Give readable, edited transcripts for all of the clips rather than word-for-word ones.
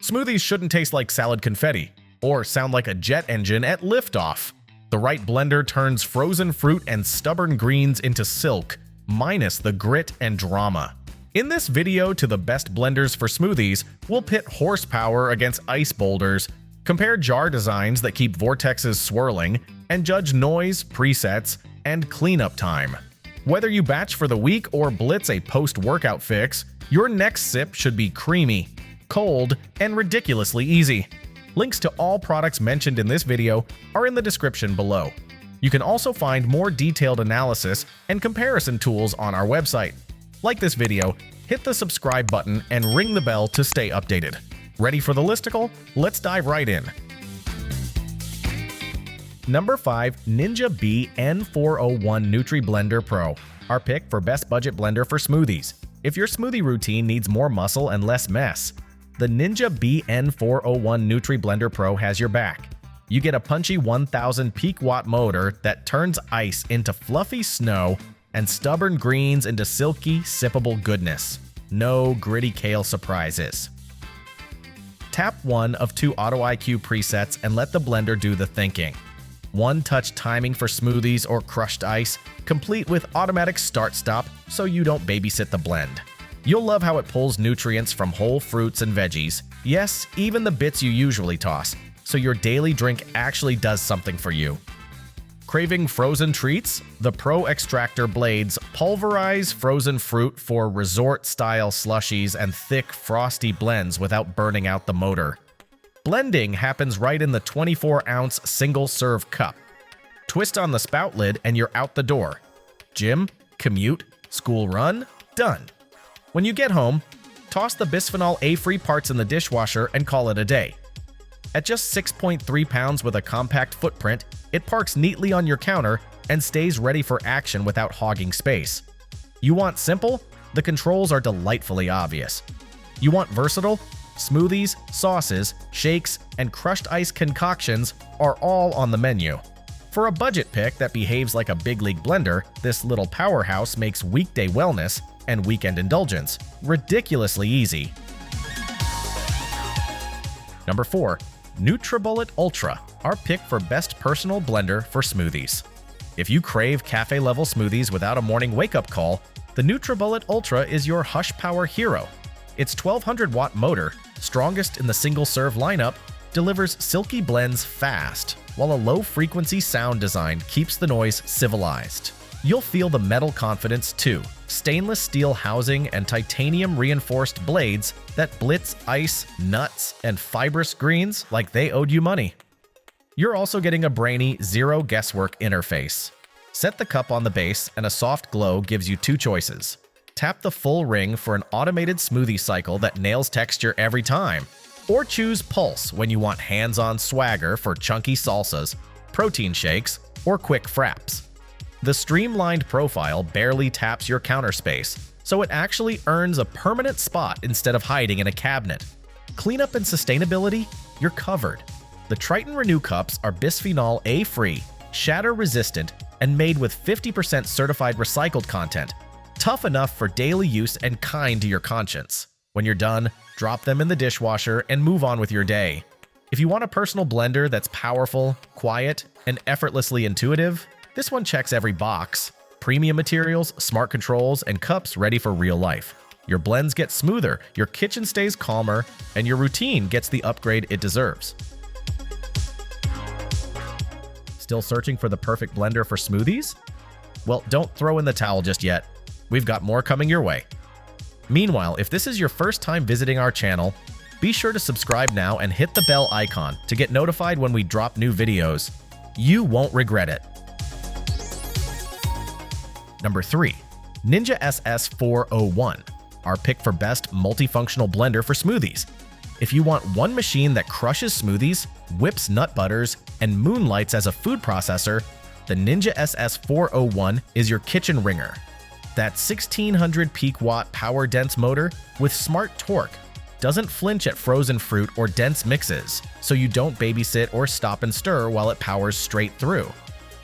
Smoothies shouldn't taste like salad confetti or sound like a jet engine at liftoff. The right blender turns frozen fruit and stubborn greens into silk, minus the grit and drama. In this video to the best blenders for smoothies, we'll pit horsepower against ice boulders, compare jar designs that keep vortexes swirling, and judge noise, presets, and cleanup time. Whether you batch for the week or blitz a post-workout fix, your next sip should be creamy, cold, and ridiculously easy. Links to all products mentioned in this video are in the description below. You can also find more detailed analysis and comparison tools on our website. Like this video, hit the subscribe button and ring the bell to stay updated. Ready for the listicle? Let's dive right in. Number 5. Ninja BN401 Nutri-Blender Pro, our pick for best budget blender for smoothies. If your smoothie routine needs more muscle and less mess, the Ninja BN401 Nutri-Blender Pro has your back. You get a punchy 1000 peak watt motor that turns ice into fluffy snow and stubborn greens into silky, sippable goodness. No gritty kale surprises. Tap one of 2 Auto IQ presets and let the blender do the thinking. One-touch timing for smoothies or crushed ice, complete with automatic start-stop so you don't babysit the blend. You'll love how it pulls nutrients from whole fruits and veggies, yes, even the bits you usually toss, so your daily drink actually does something for you. Craving frozen treats? The Pro Extractor blades pulverize frozen fruit for resort-style slushies and thick, frosty blends without burning out the motor. Blending happens right in the 24-ounce single-serve cup. Twist on the spout lid and you're out the door. Gym, commute, school run, done. When you get home, toss the bisphenol A-free parts in the dishwasher and call it a day. At just 6.3 pounds with a compact footprint, it parks neatly on your counter and stays ready for action without hogging space. You want simple? The controls are delightfully obvious. You want versatile? Smoothies, sauces, shakes, and crushed ice concoctions are all on the menu. For a budget pick that behaves like a big league blender, this little powerhouse makes weekday wellness and weekend indulgence ridiculously easy. Number 4. NutriBullet Ultra, our pick for best personal blender for smoothies. If you crave cafe-level smoothies without a morning wake-up call, the NutriBullet Ultra is your hush power hero. Its 1200-watt motor, strongest in the single-serve lineup, delivers silky blends fast, while a low-frequency sound design keeps the noise civilized. You'll feel the metal confidence too. Stainless steel housing and titanium-reinforced blades that blitz ice, nuts, and fibrous greens like they owed you money. You're also getting a brainy, zero-guesswork interface. Set the cup on the base and a soft glow gives you 2 choices. Tap the full ring for an automated smoothie cycle that nails texture every time. Or choose Pulse when you want hands-on swagger for chunky salsas, protein shakes, or quick fraps. The streamlined profile barely taps your counter space, so it actually earns a permanent spot instead of hiding in a cabinet. Cleanup and sustainability? You're covered. The Triton Renew cups are bisphenol A-free, shatter-resistant, and made with 50% certified recycled content. Tough enough for daily use and kind to your conscience. When you're done, drop them in the dishwasher and move on with your day. If you want a personal blender that's powerful, quiet, and effortlessly intuitive, this one checks every box. Premium materials, smart controls, and cups ready for real life. Your blends get smoother, your kitchen stays calmer, and your routine gets the upgrade it deserves. Still searching for the perfect blender for smoothies? Well, don't throw in the towel just yet. We've got more coming your way. Meanwhile, if this is your first time visiting our channel, be sure to subscribe now and hit the bell icon to get notified when we drop new videos. You won't regret it. Number 3. Ninja SS401, our pick for best multifunctional blender for smoothies. If you want one machine that crushes smoothies, whips nut butters, and moonlights as a food processor, the Ninja SS401 is your kitchen ringer. That 1600 peak watt power dense motor with smart torque doesn't flinch at frozen fruit or dense mixes, so you don't babysit or stop and stir while it powers straight through.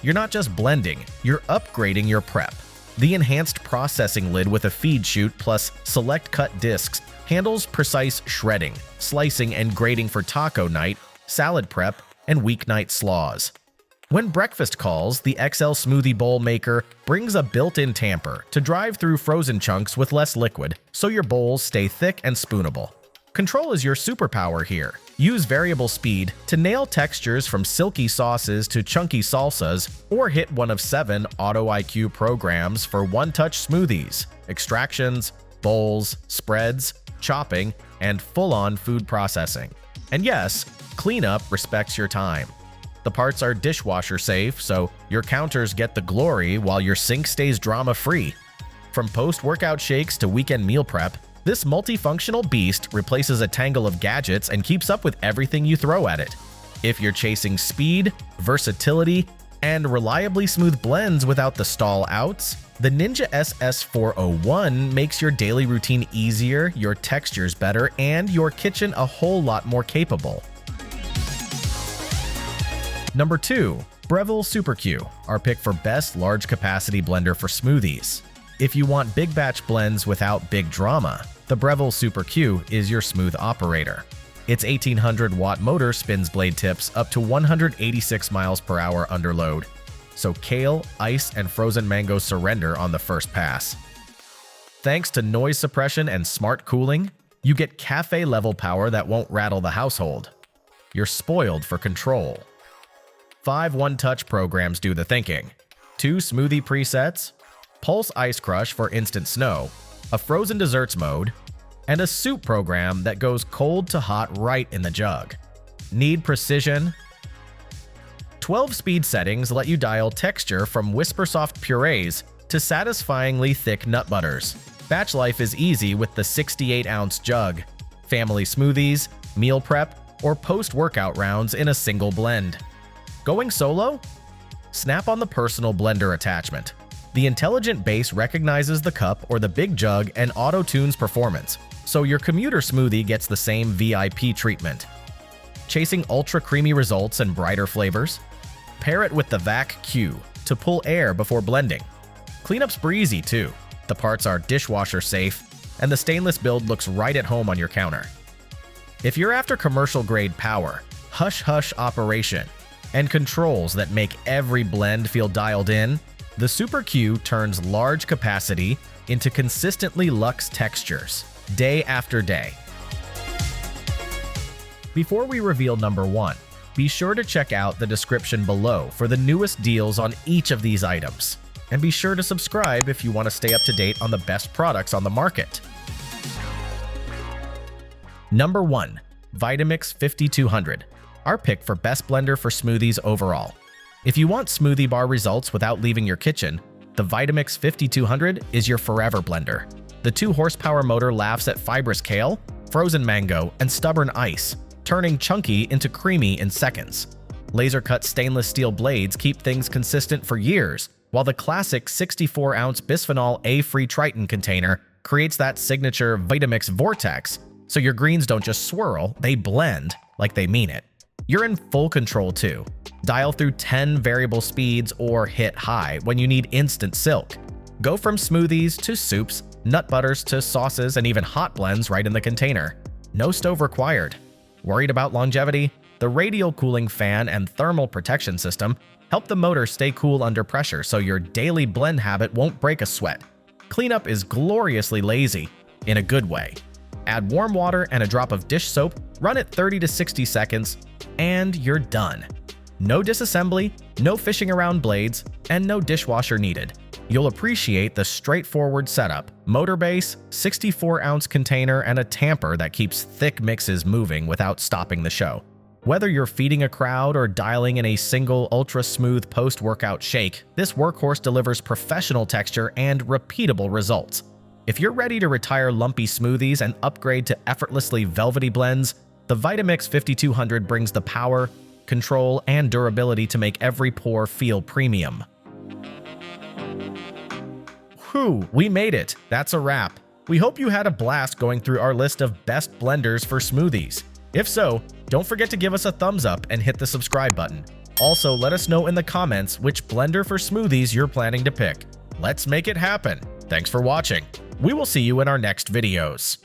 You're not just blending, you're upgrading your prep. The enhanced processing lid with a feed chute plus select cut discs handles precise shredding, slicing, and grating for taco night, salad prep, and weeknight slaws. When breakfast calls, the XL Smoothie Bowl Maker brings a built-in tamper to drive through frozen chunks with less liquid, so your bowls stay thick and spoonable. Control is your superpower here. Use variable speed to nail textures from silky sauces to chunky salsas, or hit one of 7 Auto IQ programs for one-touch smoothies, extractions, bowls, spreads, chopping, and full-on food processing. And yes, cleanup respects your time. The parts are dishwasher safe, so your counters get the glory while your sink stays drama-free. From post-workout shakes to weekend meal prep, this multifunctional beast replaces a tangle of gadgets and keeps up with everything you throw at it. If you're chasing speed, versatility, and reliably smooth blends without the stall outs, the Ninja SS401 makes your daily routine easier, your textures better, and your kitchen a whole lot more capable. Number 2. Breville Super Q, our pick for best large capacity blender for smoothies. If you want big batch blends without big drama, the Breville Super Q is your smooth operator. Its 1800-watt motor spins blade tips up to 186 miles per hour under load, so kale, ice, and frozen mango surrender on the first pass. Thanks to noise suppression and smart cooling, you get cafe-level power that won't rattle the household. You're spoiled for control. 5 one-touch programs do the thinking: 2 smoothie presets, Pulse Ice Crush for instant snow, a frozen desserts mode, and a soup program that goes cold to hot right in the jug. Need precision? 12 speed settings let you dial texture from whisper-soft purees to satisfyingly thick nut butters. Batch life is easy with the 68-ounce jug. Family smoothies, meal prep, or post-workout rounds in a single blend. Going solo? Snap on the personal blender attachment. The intelligent base recognizes the cup or the big jug and auto-tunes performance, so your commuter smoothie gets the same VIP treatment. Chasing ultra-creamy results and brighter flavors? Pair it with the Vac Q to pull air before blending. Cleanup's breezy too. The parts are dishwasher safe, and the stainless build looks right at home on your counter. If you're after commercial-grade power, hush-hush operation, and controls that make every blend feel dialed in, the Super Q turns large capacity into consistently luxe textures, day after day. Before we reveal number 1, be sure to check out the description below for the newest deals on each of these items. And be sure to subscribe if you want to stay up to date on the best products on the market. Number 1. Vitamix 5200, our pick for best blender for smoothies overall. If you want smoothie bar results without leaving your kitchen, the Vitamix 5200 is your forever blender. The 2-horsepower motor laughs at fibrous kale, frozen mango, and stubborn ice, turning chunky into creamy in seconds. Laser-cut stainless steel blades keep things consistent for years, while the classic 64-ounce bisphenol A-free Triton container creates that signature Vitamix vortex, so your greens don't just swirl, they blend like they mean it. You're in full control too. Dial through 10 variable speeds or hit high when you need instant silk. Go from smoothies to soups, nut butters to sauces, and even hot blends right in the container. No stove required. Worried about longevity? The radial cooling fan and thermal protection system help the motor stay cool under pressure so your daily blend habit won't break a sweat. Cleanup is gloriously lazy, in a good way. Add warm water and a drop of dish soap, run it 30 to 60 seconds, and you're done. No disassembly, no fishing around blades, and no dishwasher needed. You'll appreciate the straightforward setup, motor base, 64-ounce container, and a tamper that keeps thick mixes moving without stopping the show. Whether you're feeding a crowd or dialing in a single ultra-smooth post-workout shake, this workhorse delivers professional texture and repeatable results. If you're ready to retire lumpy smoothies and upgrade to effortlessly velvety blends, the Vitamix 5200 brings the power, control, and durability to make every pour feel premium. Whew, we made it. That's a wrap. We hope you had a blast going through our list of best blenders for smoothies. If so, don't forget to give us a thumbs up and hit the subscribe button. Also, let us know in the comments which blender for smoothies you're planning to pick. Let's make it happen. Thanks for watching. We will see you in our next videos.